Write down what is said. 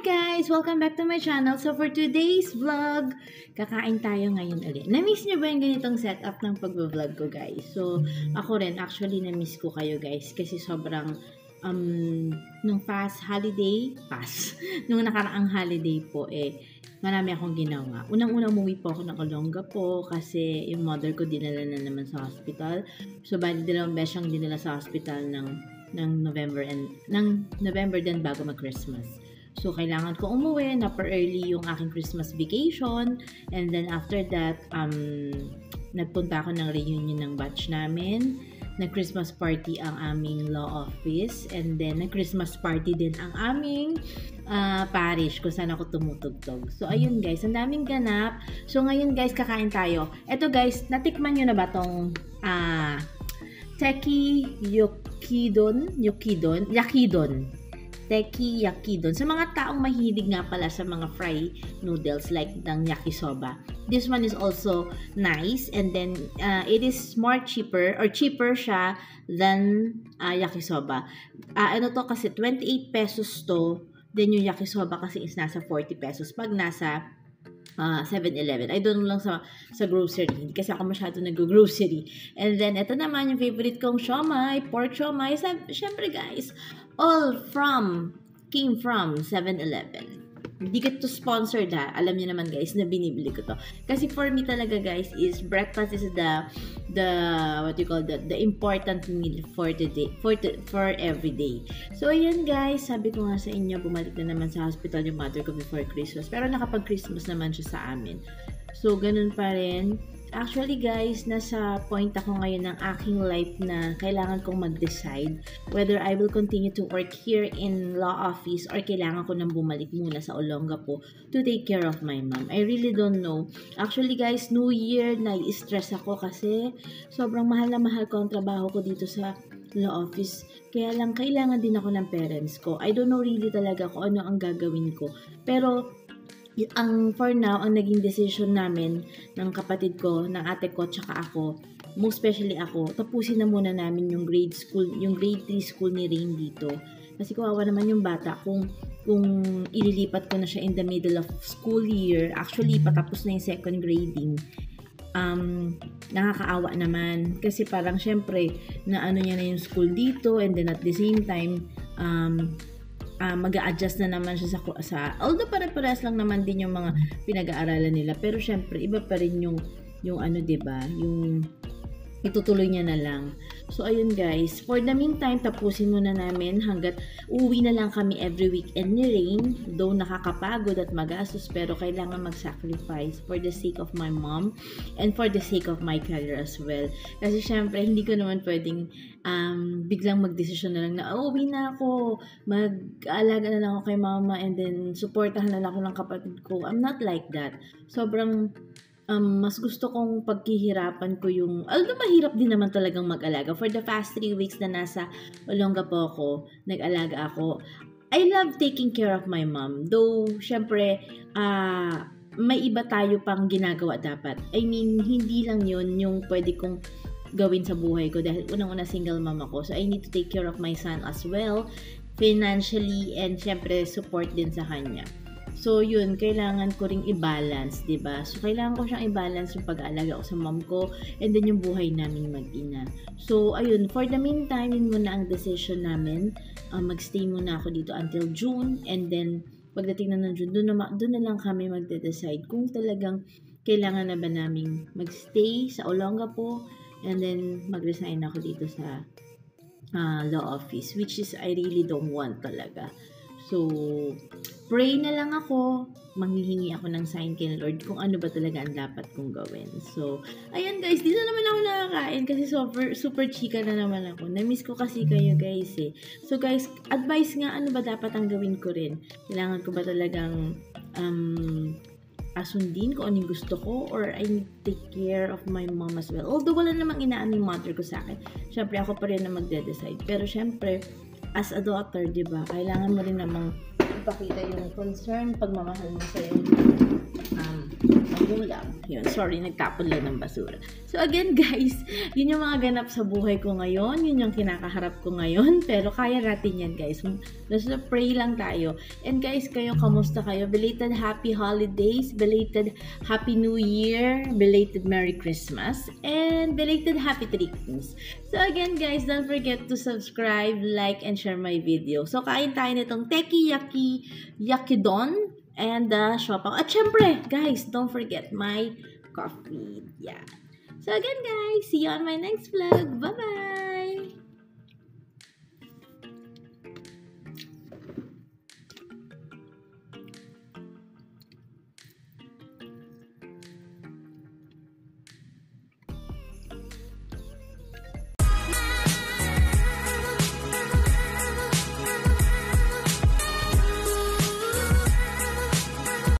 guys! Welcome back to my channel. So for today's vlog, kakain tayo ngayon ulit. Na-miss nyo ba yung ganitong setup ng pag-vlog ko guys? So ako rin, actually na-miss ko kayo guys kasi sobrang nung nung nakaraang holiday po marami akong ginawa. Unang-unang umuwi po ako ng Olongapo kasi yung mother ko dinala na naman sa hospital. So bali dalawang beses siyang dinala sa hospital ng November din bago mag-Christmas. So, kailangan ko umuwi na early yung aking Christmas vacation. And then, after that, nagpunta ako ng reunion ng batch namin. Nag-Christmas party ang aming law office. And then, nag-Christmas party din ang aming parish kung saan ako tumutugtog. So, ayun guys, ang daming ganap. So, ngayon guys, kakain tayo. Eto guys, natikman nyo na ba tong yakidon. Teki yakidon. Sa mga taong mahilig nga pala sa mga fry noodles like ng yakisoba. This one is also nice and then it is more cheaper siya than yakisoba. Ano to kasi 28 pesos to. Then yung yakisoba kasi is nasa 40 pesos pag nasa 7-Eleven. I don't know lang sa grocery. Hindi kasi ako masyado nag-grocery. And then, ito naman yung favorite kong siomai, pork siomai. Siyempre guys, came from 7-Eleven. Hindi ko to sponsored ha. Alam niyo naman guys na binibili ko to. Kasi for me talaga guys is breakfast is the important meal for the day, for every day. So ayan guys, sabi ko nga sa inyo, bumalik na naman sa hospital yung mother ko before Christmas. Pero nakapag-Christmas naman siya sa amin. So ganun pa rin. Actually guys, nasa point ako ngayon ng aking life na kailangan kong mag-decide whether I will continue to work here in law office or kailangan ko nang bumalik muna sa Olongapo to take care of my mom. I really don't know. Actually guys, New Year, nai-stress ako kasi sobrang mahal na mahal ko ang trabaho ko dito sa law office. Kaya lang, kailangan din ako ng parents ko. I don't know really talaga kung ano ang gagawin ko. Pero for now, ang naging decision namin ng kapatid ko, ng ate ko, tsaka ako, most especially ako, tapusin na muna namin yung grade 3 school ni Rain dito. Kasi kawawa naman yung bata kung ililipat ko na siya in the middle of school year. Actually, patapos na yung second grading. Nakakaawa naman. Kasi parang syempre, na ano niya na yung school dito and then at the same time, mag-a-adjust na naman siya sa although pare-parehas lang naman din yung mga pinag-aaralan nila, pero syempre iba pa rin yung ano, 'di ba? Yung itutuloy niya na lang. So ayun guys, for the meantime tapusin muna namin hanggat uwi na lang kami every weekend ni Rain. Though nakakapagod at magastos, pero kailangan mag-sacrifice for the sake of my mom and for the sake of my career as well. Kasi syempre hindi ko naman pwedeng biglang magdesisyon na lang na uwi na ako, mag-aalaga na lang ako kay mama and then supportahan na lang ako ng kapatid ko. I'm not like that. Sobrang mas gusto kong paghihirapan ko yung, although mahirap din naman talagang mag-alaga. For the past 3 weeks na nasa Olongapo ako, nag-alaga ako. I love taking care of my mom. Though, syempre, may iba tayo pang ginagawa dapat. I mean, hindi lang yun yung pwede kong gawin sa buhay ko dahil unang-una single mom ako. So, I need to take care of my son as well, financially, and syempre, support din sa kanya. So, yun, kailangan ko ring i-balance, diba? So, kailangan ko siyang i-balance yung pag-aalaga ko sa mom ko and then yung buhay namin mag-ina. So, ayun, for the meantime, yun muna ang decision namin. Mag-stay muna ako dito until June and then, pagdating na ng June, doon na lang kami magde-decide kung talagang kailangan na ba namin mag-stay sa Olongapo and then mag-resign ako dito sa law office, which is I really don't want talaga. So, pray na lang ako, manghihingi ako ng sign kay Lord kung ano ba talaga ang dapat kong gawin. So, ayan guys, dito naman ako nakakain kasi super chika na naman ako. Na-miss ko kasi kayo guys eh. So guys, advice nga, ano ba dapat ang gawin ko rin? Kailangan ko ba talagang asundin ko anong gusto ko or I need to take care of my mom as well. Although wala namang inaan yung mother ko sa akin. Syempre ako pa rin na magde-decide. Pero syempre, as a daughter, di ba, kailangan mo rin namang ipakita yung concern, pagmamahal mo sa'yo magulang. Yun, sorry, nagtapon lang ng basura. So again guys, yun yung mga ganap sa buhay ko ngayon, yun yung kinakaharap ko ngayon, pero kaya natin yan guys. Basta pray lang tayo. And guys, kayo, kamusta kayo? Belated happy holidays, belated happy new year, belated Merry Christmas, and belated happy treatments. So again guys, don't forget to subscribe, like, and share my video. So kain tayo nitong Teki Yakidon and Shopang. At syempre, guys, don't forget my coffee. Yeah. So again, guys, see you on my next vlog. Bye-bye!